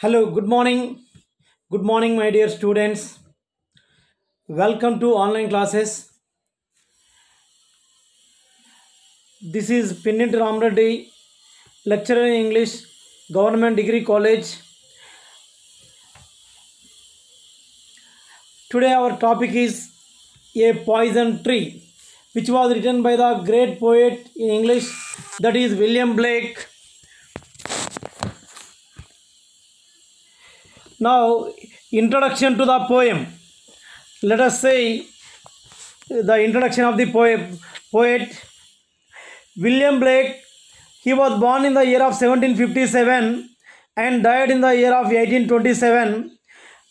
Hello, good morning. Good morning, my dear students. Welcome to online classes. This is Pinnit Ramreddy, lecturer in English, Government Degree College. Today our topic is A Poison Tree, which was written by the great poet in English, that is William Blake. Now, introduction to the poem. Let us say the introduction of the poet William Blake. He was born in the year of 1757 and died in the year of 1827.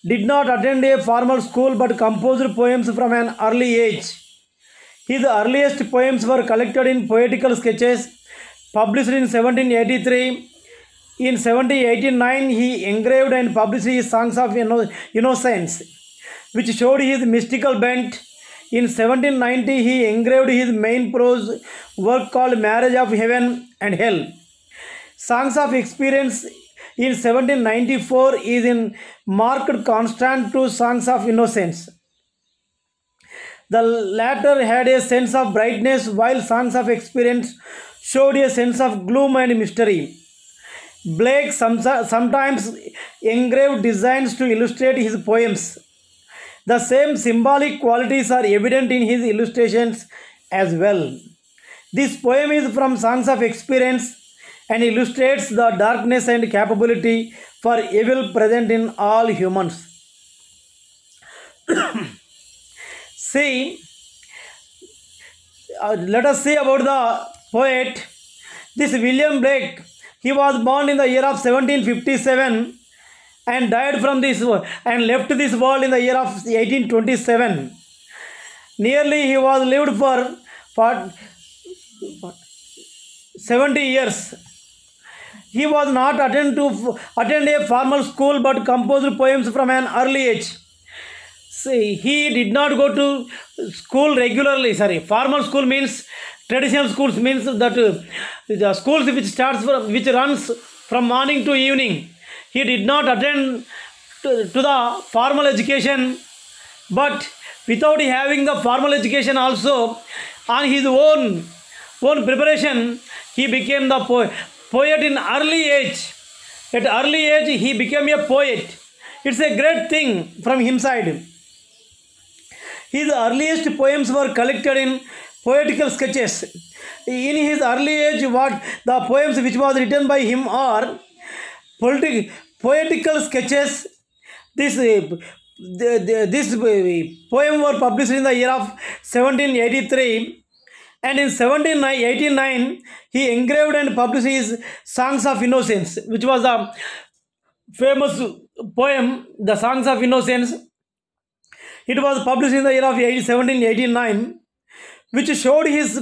Did not attend a formal school but composed poems from an early age. His earliest poems were collected in poetical sketches published in 1783. In 1789, he engraved and published his Songs of Innocence, which showed his mystical bent. In 1790, he engraved his main prose work called Marriage of Heaven and Hell. Songs of Experience in 1794 is in marked contrast to Songs of Innocence. The latter had a sense of brightness, while Songs of Experience showed a sense of gloom and mystery. Blake sometimes engraved designs to illustrate his poems. The same symbolic qualities are evident in his illustrations as well. This poem is from Songs of Experience and illustrates the darkness and capability for evil present in all humans. Let us see about the poet. This William Blake, he was born in the year of 1757 and died from this and left this world in the year of 1827. Nearly he was lived for 70 years. He was not attend a formal school but composed poems from an early age. See, he did not go to school regularly. Formal school means traditional schools means that the schools which runs from morning to evening. He did not attend to the formal education, but without having the formal education also, on his own preparation, he became the poet in early age. At early age, he became a poet. It's a great thing from his side. His earliest poems were collected in poetical sketches. In his early age, what the poems which was written by him are poetical sketches. This poem were published in the year of 1783, and in 1789 he engraved and published his Songs of Innocence, which was a famous poem, the Songs of Innocence. It was published in the year of 1789, which showed his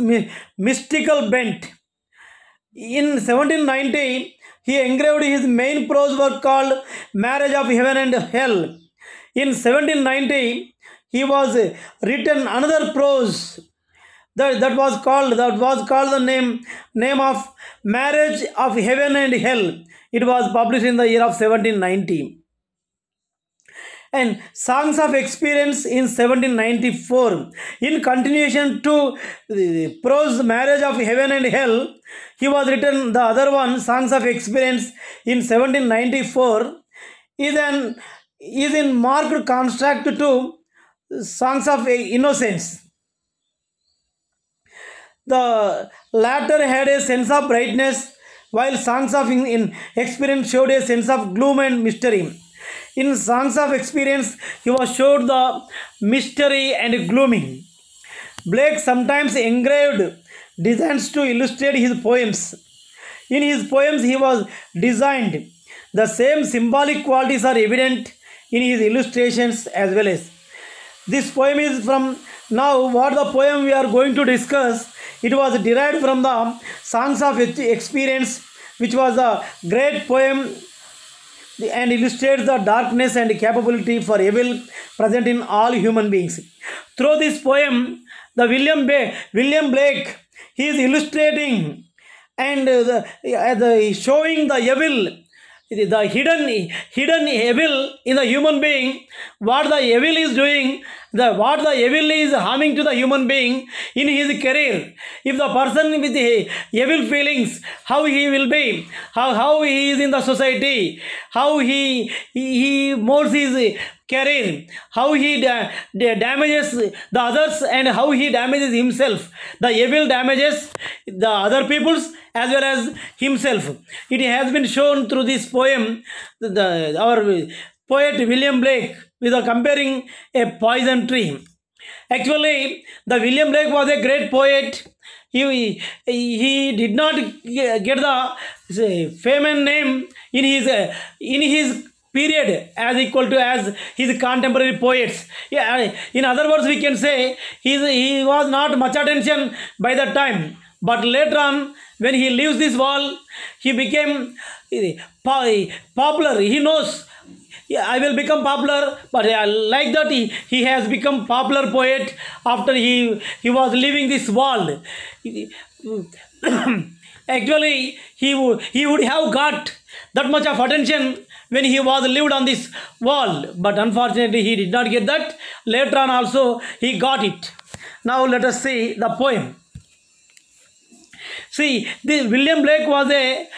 mystical bent. In 1790, he engraved his main prose work called Marriage of Heaven and Hell. In 1790, he was written another prose that was called the name of Marriage of Heaven and Hell. It was published in the year of 1790. And Songs of Experience in 1794. In continuation to the prose Marriage of Heaven and Hell, he was written the other one, Songs of Experience, in 1794, is in marked contrast to Songs of Innocence. The latter had a sense of brightness, while Songs of Experience showed a sense of gloom and mystery. In Songs of Experience, he was showed the mystery and gloomy. Blake sometimes engraved designs to illustrate his poems. In his poems, he was designed. The same symbolic qualities are evident in his illustrations as well as. This poem is from, now what the poem we are going to discuss, it was derived from the Songs of Experience, which was a great poem and illustrates the darkness and capability for evil present in all human beings. Through this poem, the William Blake, he is illustrating and showing the the hidden evil in the human being, what the evil is doing, what the evil is harming to the human being in his career. If the person with evil feelings, how he will be, how he is in the society, how he molds his career, how he damages the others, and how he damages himself. The evil damages the other peoples as well as himself. It has been shown through this poem. Our poet William Blake with comparing a poison tree. Actually, the William Blake was a great poet. He did not get the fame and name in his period as equal to as his contemporary poets. Yeah, in other words, we can say he was not much attention by that time. But later on, when he leaves this world, he became popular. He knows, yeah, I will become popular, but like that he has become popular poet after he was leaving this world. Actually, he would have got that much of attention when he was lived on this world, but unfortunately he did not get that. Later on also he got it. Now let us see the poem. See, William Blake was the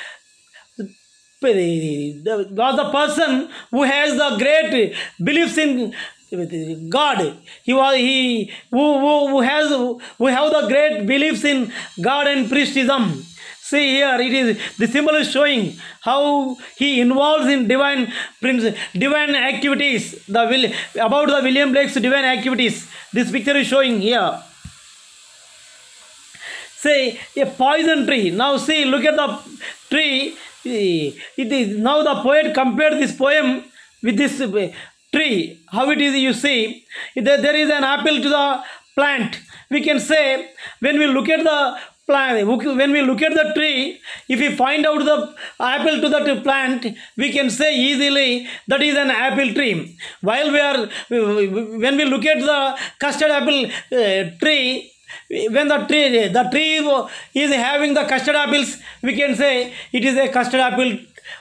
person who has the great beliefs in God. Who have the great beliefs in God and priestism. See here, the symbol is showing how he involves in divine activities. About the William Blake's divine activities. This picture is showing here. Say a poison tree. Now see, look at the tree. It is now the poet compared this poem with this tree. How it is, you see, there is an apple to the plant. We can say when we look at the plant, when we look at the tree, if we find out the apple to that plant, we can say easily that is an apple tree. While when we look at the custard apple tree, when the tree is having the custard apples, we can say it is a custard apple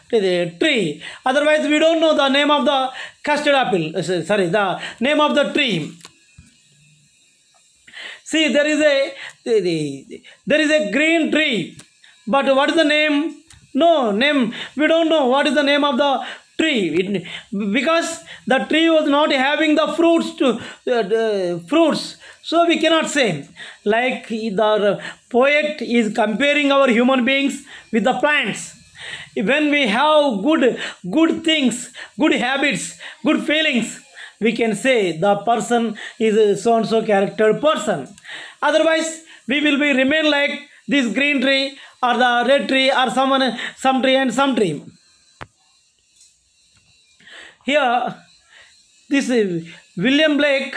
tree. Otherwise, we don't know the name of the custard apple. The name of the tree. See, there is a green tree, but what is the name? No name. We don't know what is the name of the tree because the tree was not having the fruits. So we cannot say. Like the poet is comparing our human beings with the plants. When we have good things, good habits, good feelings, we can say the person is a so-and-so character person. Otherwise, we will remain like this green tree or the red tree or some tree and some tree. Here, this William Blake,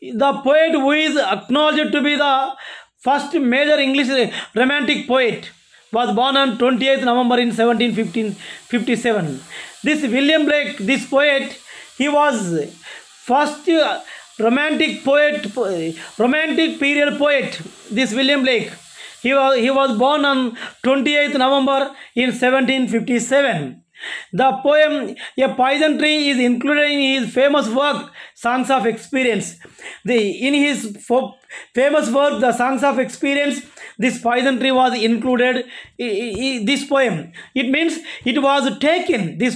the poet who is acknowledged to be the first major English romantic poet, was born on 28th November in 1757. This William Blake, this poet, he was first romantic period poet. This William Blake, he was born on 28th November in 1757. The poem A Poison Tree is included in his famous work Songs of Experience. In his famous work The Songs of Experience, this poison tree was included this poem. It means it was taken, A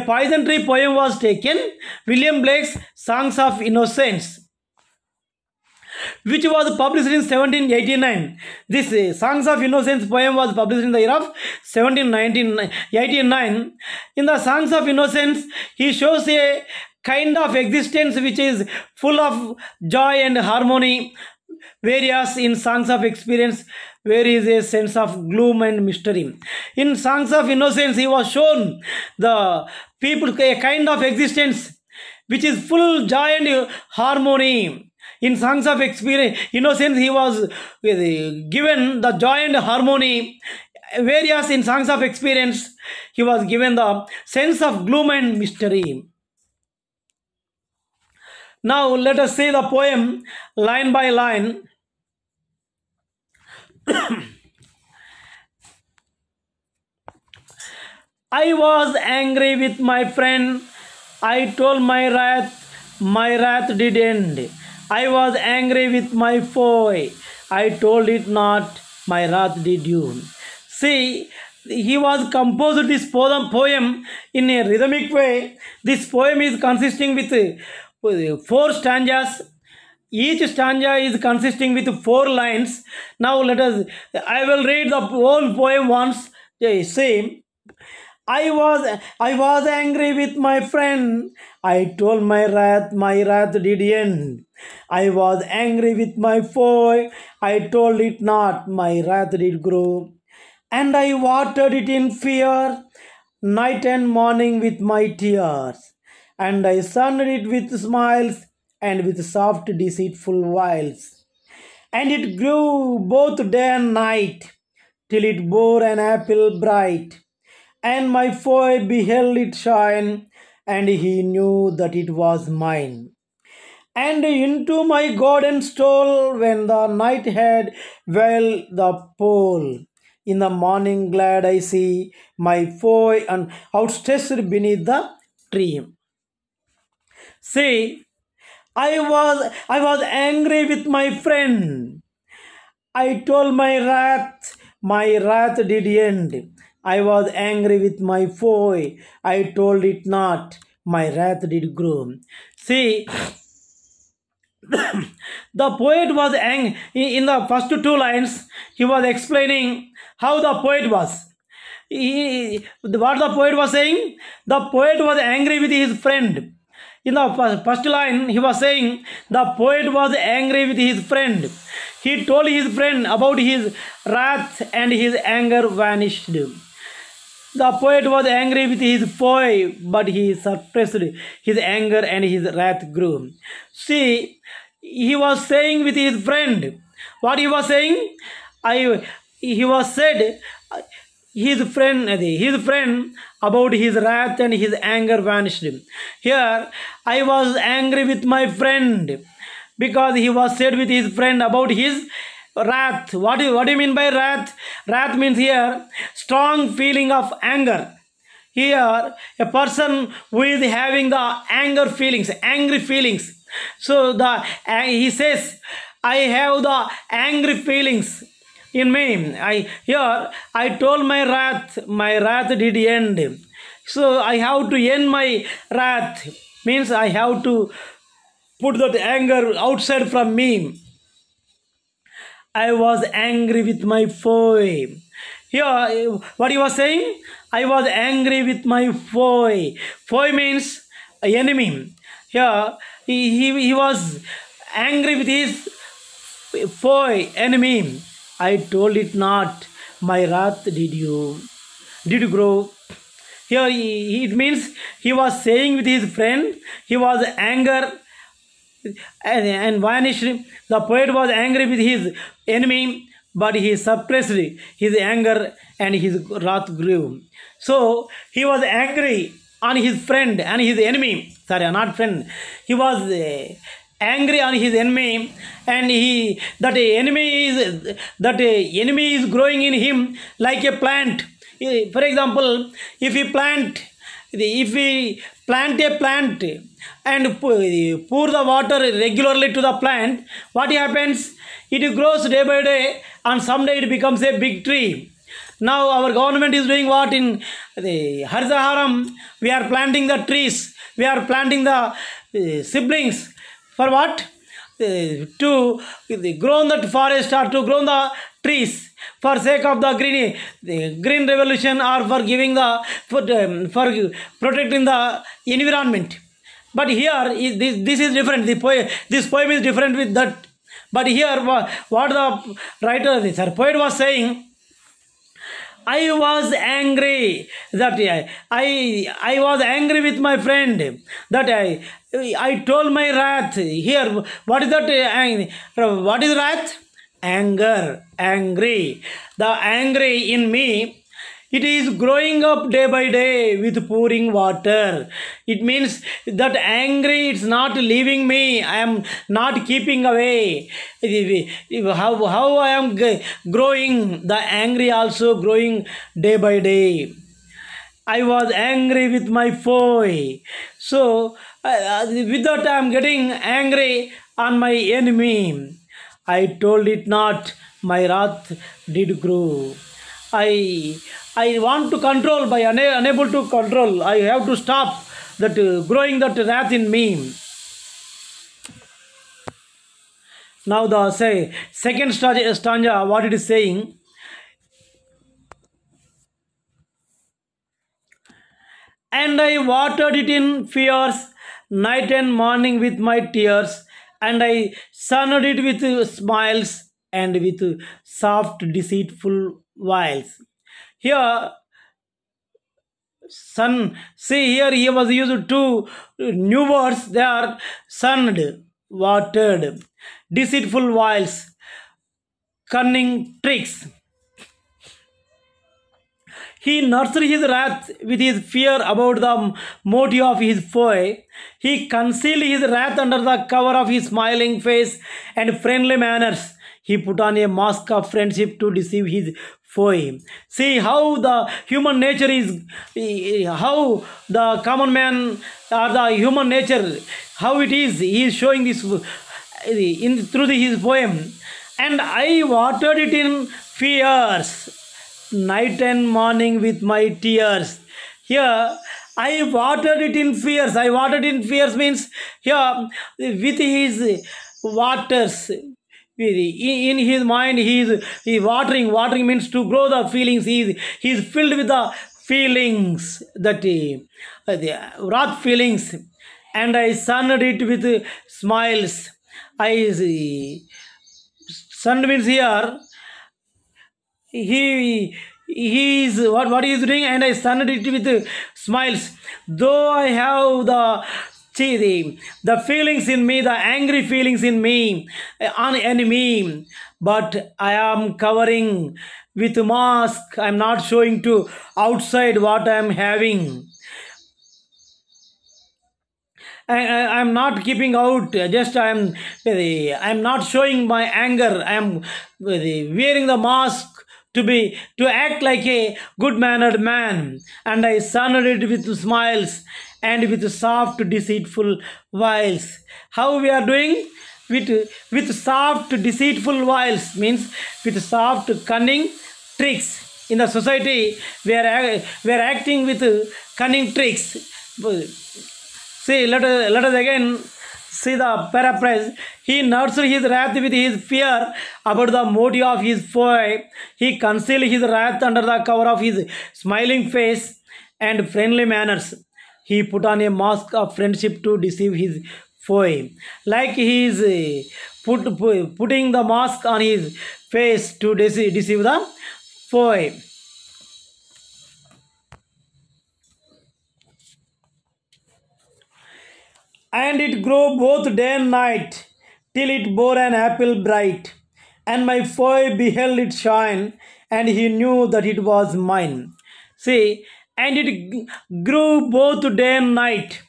Poison Tree poem was taken, William Blake's Songs of Innocence, which was published in 1789. This Songs of Innocence poem was published in the year of 1789. In the Songs of Innocence, he shows a kind of existence which is full of joy and harmony, whereas in Songs of Experience, there is a sense of gloom and mystery. In Songs of Innocence, he was shown the people a kind of existence which is full joy and harmony. In Songs of Innocence, he was given the joy and harmony, whereas in Songs of Experience, he was given the sense of gloom and mystery. Now, let us see the poem line by line. I was angry with my friend. I told my wrath did end. I was angry with my foe. I told it not, my wrath did you. See, he was composed this poem in a rhythmic way. This poem is consisting with four stanzas. Each stanza is consisting with four lines. Now I will read the whole poem once. Say, I was angry with my friend. I told my wrath did end. I was angry with my foe. I told it not, my wrath did grow. And I watered it in fear, night and morning with my tears. And I sunned it with smiles and with soft deceitful wiles. And it grew both day and night, till it bore an apple bright. And my foe beheld it shine, and he knew that it was mine. And into my garden stole, when the night had veiled the pole. In the morning glad I see my foe and outstretched beneath the tree. See, I was angry with my friend. I told my wrath did end. I was angry with my foe. I told it not, my wrath did grow. See, the poet was angry. In the first two lines, he was explaining how the poet was. What the poet was saying? The poet was angry with his friend. In the first line, he was saying the poet was angry with his friend. He told his friend about his wrath and his anger vanished. The poet was angry with his foe, but he suppressed his anger and his wrath grew. See, he was saying with his friend. What he was saying? He was said his friend about his wrath and his anger vanished. Here, I was angry with my friend because he was said with his friend about his wrath. What do you mean by wrath? Wrath means here strong feeling of anger. Here, a person who is having the angry feelings. So he says, I have the angry feelings in me. I told my wrath did end. So I have to end my wrath. Means I have to put that anger outside from me. I was angry with my foe. Here, what he was saying? I was angry with my foe. Foe means enemy. Here, he was angry with his foe, enemy. I told it not, my wrath did grow. Here, it means he was saying with his friend, he was anger and vanished. The poet was angry with his enemy, but he suppressed his anger and his wrath grew. So he was angry on his friend and his enemy. Sorry, not friend. He was angry on his enemy, and that enemy is growing in him like a plant. For example, if we plant a plant and pour the water regularly to the plant, what happens? It grows day by day, and someday it becomes a big tree. Now our government is doing what? In the Harzaharam, we are planting the trees, we are planting the siblings. For what? To grow the forest or to grow the trees for sake of the green revolution, or for giving for protecting the environment. But here this is different. This poem is different with that. But here what the poet was saying, I was angry that I was angry with my friend that I told my wrath. Here, what is that? What is wrath? Anger, angry. The angry in me, it is growing up day by day with pouring water. It means that angry, it's not leaving me. I am not keeping away. How I am growing, the angry also growing day by day. I was angry with my foe. So, with that, I am getting angry on my enemy. I told it not, my wrath did grow. I I want to control, by unable to control. I have to stop that growing that wrath in me. Now the second stanza, what it is saying. And I watered it in fears, night and morning with my tears, and I sunned it with smiles and with soft, deceitful wiles. Here, sun, see here he was used two new words, they are sunned, watered, deceitful wiles, cunning tricks. He nursed his wrath with his fear about the motive of his foe. He concealed his wrath under the cover of his smiling face and friendly manners. He put on a mask of friendship to deceive his foe. See how the human nature is, how the common man or the human nature, how it is. He is showing this through his poem. And I watered it in fears, night and morning with my tears. Here, I watered it in fears. I watered in fears means here with his waters. In his mind, he is watering. Watering means to grow the feelings. He is filled with the feelings, that the wrath feelings. And I sunned it with smiles. Sun means here he is what he is doing, and I sunned it with smiles. Though I have the feelings in me, the angry feelings in me on enemy, but I am covering with mask. I am not showing to outside what I am having. I'm not keeping out, just I'm not showing my anger. I am wearing the mask to act like a good mannered man, and I sunned it with smiles and with soft deceitful wiles. How we are doing? With soft deceitful wiles means with soft cunning tricks. In the society we are acting with cunning tricks. See, let us again see the paraphrase. He nursed his wrath with his fear about the motive of his foe. He concealed his wrath under the cover of his smiling face and friendly manners. He put on a mask of friendship to deceive his foe. Like he is putting the mask on his face to deceive the foe. And it grew both day and night, till it bore an apple bright. And my foe beheld it shine, and he knew that it was mine. See, and it grew both day and night.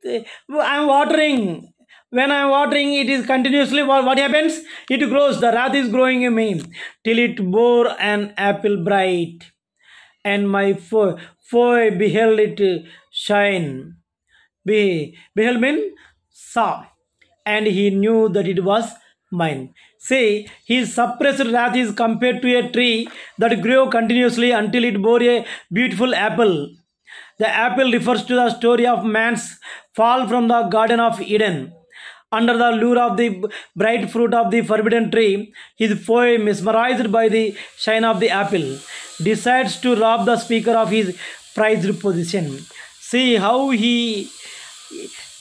I am watering. When I am watering, it is continuously, what happens? It grows, the wrath is growing in me, till it bore an apple bright. And my foe beheld it shine. Beheld means saw, and he knew that it was mine. Say, his suppressed wrath is compared to a tree that grew continuously until it bore a beautiful apple. The apple refers to the story of man's fall from the Garden of Eden. Under the lure of the bright fruit of the forbidden tree, his foe, mesmerized by the shine of the apple, decides to rob the speaker of his prized position. See how he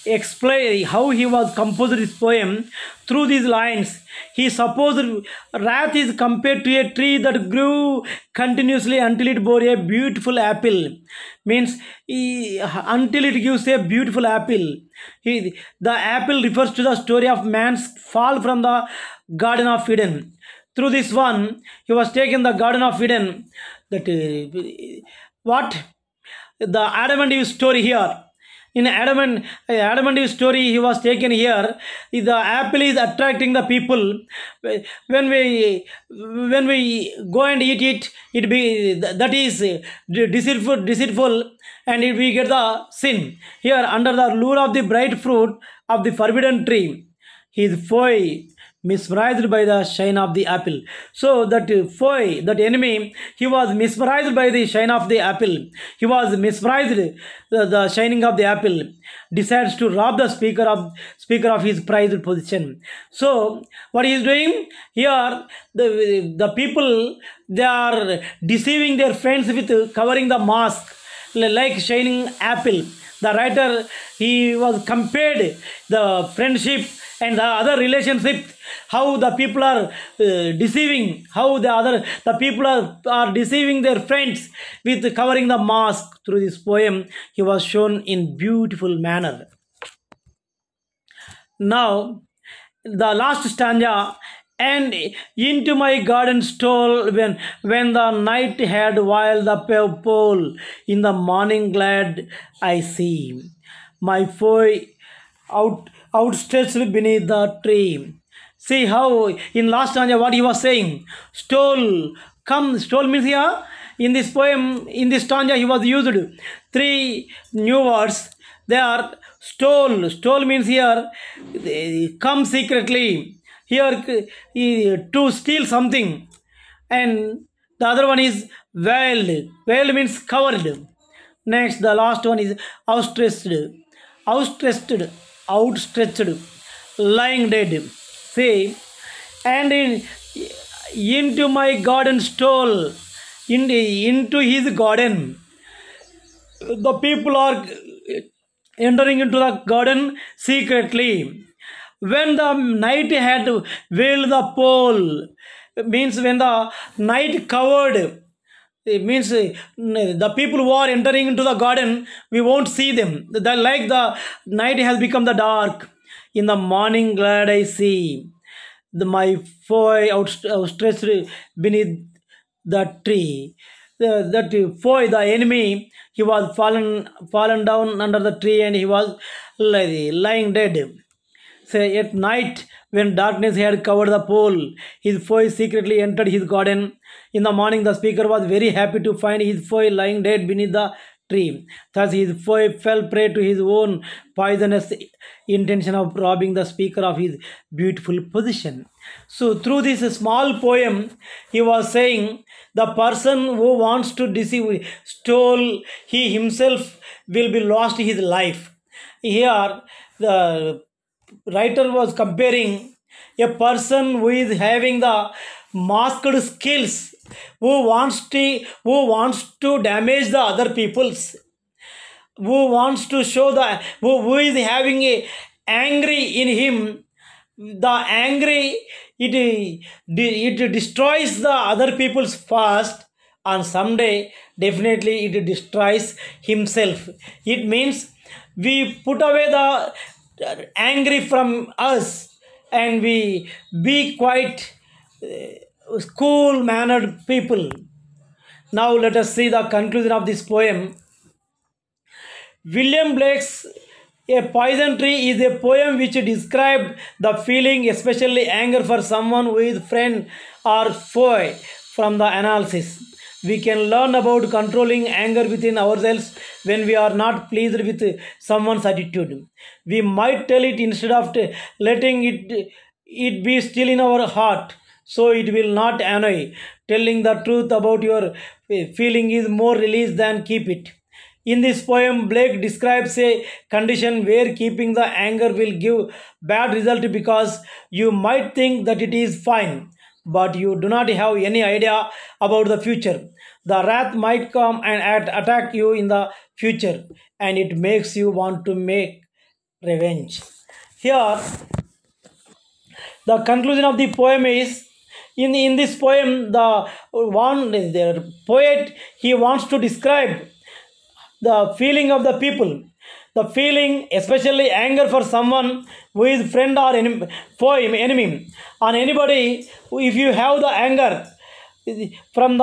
explain how he was composed this poem through these lines. He supposed wrath is compared to a tree that grew continuously until it bore a beautiful apple. Means until it gives a beautiful apple. The apple refers to the story of man's fall from the Garden of Eden. Through this one, he was taken the Garden of Eden. That what the Adam and Eve story here. In Adam and Eve story, he was taken here. The apple is attracting the people. When we go and eat it, it be that is deceitful, and we get the sin. Here, under the lure of the bright fruit of the forbidden tree, his foe mesmerized by the shine of the apple. So that foe, that enemy, he was mesmerized by the shine of the apple. He was mesmerized the shining of the apple. Decides to rob the speaker of his prized position. So what he is doing here? The people, they are deceiving their friends with covering the mask like shining apple. The writer, he was compared the friendship and the other relationship, how the people are deceiving, how the people are deceiving their friends with covering the mask. Through this poem, he was shown in beautiful manner. Now, the last stanza. And into my garden stole when the night had while the pole in the morning glad I see my foe outstretched beneath the tree. See how in last stanza what he was saying. Stole, come, stole means here in this poem, in this stanza he was used 3 new words. They are stole. Stole means here come secretly. Here to steal something. And the other one is veiled. Veiled means covered. Next, the last one is outstretched. Outstretched, lying dead. See, and into my garden stole, into his garden. The people are entering into the garden secretly. When the night had veiled the pole, means when the night covered, it means the people who are entering into the garden, we won't see them. Like the night has become the dark. In the morning glad I see my foe outstretched beneath the tree. That foe, the enemy, he was fallen down under the tree and he was lying dead. Say, at night, when darkness had covered the pole, his foe secretly entered his garden. In the morning, the speaker was very happy to find his foe lying dead beneath the tree. Thus, his foe fell prey to his own poisonous intention of robbing the speaker of his beautiful position. So, through this small poem, he was saying the person who wants to deceive, stole, he himself will be lost his life. Here, the writer was comparing a person who is having the masked skills, who wants to damage the other people's, who wants to show who is having a angry in him. The angry, it destroys the other people's first, and someday definitely it destroys himself. It means we put away the angry from us and we be quite cool mannered people. Now let us see the conclusion of this poem. William Blake's A Poison Tree is a poem which describes the feeling, especially anger, for someone who is friend or foe. From the analysis, we can learn about controlling anger within ourselves when we are not pleased with someone's attitude. We might tell it instead of letting it be still in our heart, so it will not annoy. Telling the truth about your feeling is more release than keep it. In this poem, Blake describes a condition where keeping the anger will give bad result because you might think that it is fine, but you do not have any idea about the future. The wrath might come and attack you in the future, and it makes you want to make revenge. Here, the conclusion of the poem is, in this poem, the poet, he wants to describe the feeling of the people. The feeling, especially anger for someone who is friend or enemy, on anybody. If you have the anger, from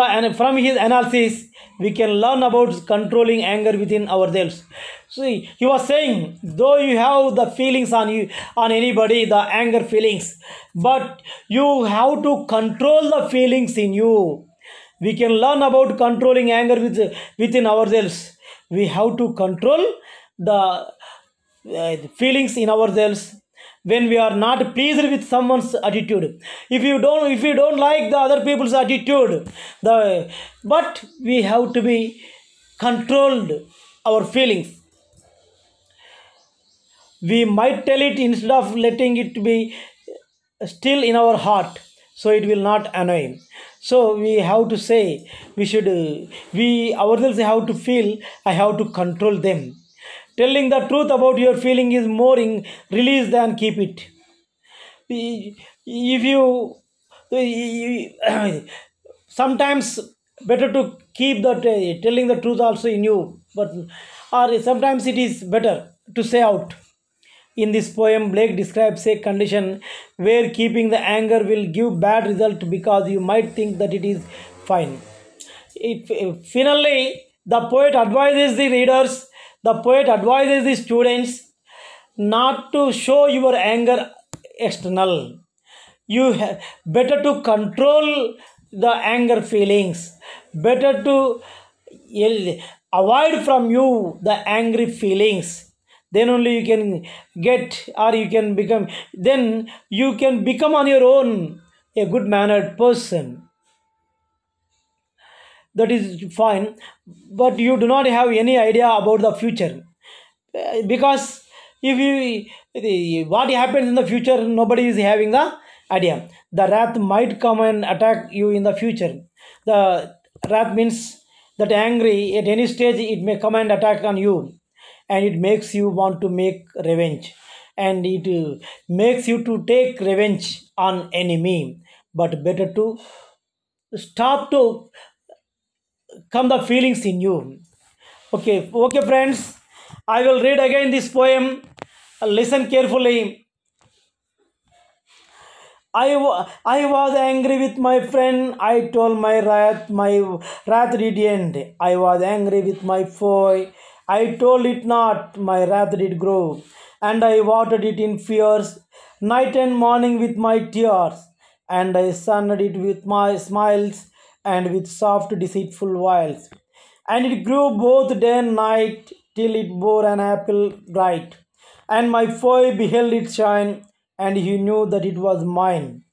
his analysis, we can learn about controlling anger within ourselves. See, he was saying, though you have the feelings on anybody, the anger feelings, but you have to control the feelings in you. We can learn about controlling anger within ourselves. We have to control the feelings in ourselves when we are not pleased with someone's attitude. If you don't like the other people's attitude, but we have to be controlled our feelings. We might tell it instead of letting it be still in our heart, so it will not annoy. So we have to say, we ourselves have to feel, I have to control them. Telling the truth about your feeling is more in release than keep it. If you sometimes better to keep that telling the truth also in you, but or sometimes it is better to say out. In this poem, Blake describes a condition where keeping the anger will give bad result because you might think that it is fine. Finally, the poet advises the students not to show your anger external. Better to control the anger feelings. Better to avoid from you the angry feelings. Then only you can get, or you can become, then you can become on your own a good mannered person. That is fine, but you do not have any idea about the future. Because if what happens in the future, nobody is having the idea. The wrath might come and attack you in the future. The wrath means that angry at any stage it may come and attack on you, and it makes you want to make revenge, and it makes you to take revenge on enemy. But better to stop to come the feelings in you. Okay, friends, I will read again this poem. Listen carefully. I was angry with my friend. I told my wrath did end. I was angry with my foe. I told it not. My wrath did grow, and I watered it in fears, night and morning with my tears, and I sunned it with my smiles and with soft deceitful wiles. And it grew both day and night till it bore an apple bright. And my foe beheld it shine, and he knew that it was mine.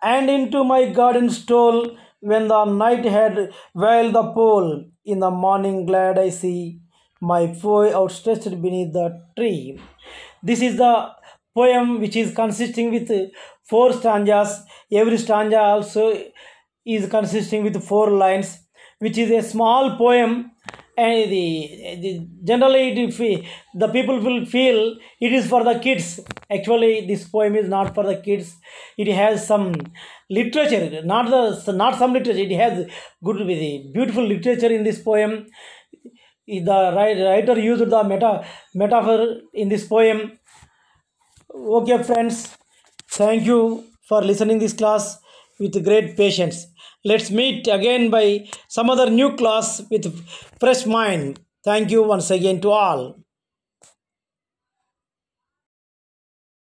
And into my garden stole when the night had veiled the pole. In the morning glad I see my foe outstretched beneath the tree. This is the poem which is consisting with four stanzas. Every stanza also is consisting with four lines, which is a small poem, and generally the people will feel it is for the kids. Actually, this poem is not for the kids. It has some literature, not some literature. It has beautiful literature in this poem. The writer used the metaphor in this poem. Okay, friends, thank you for listening this class with great patience. Let's meet again by some other new class with fresh mind. Thank you once again to all.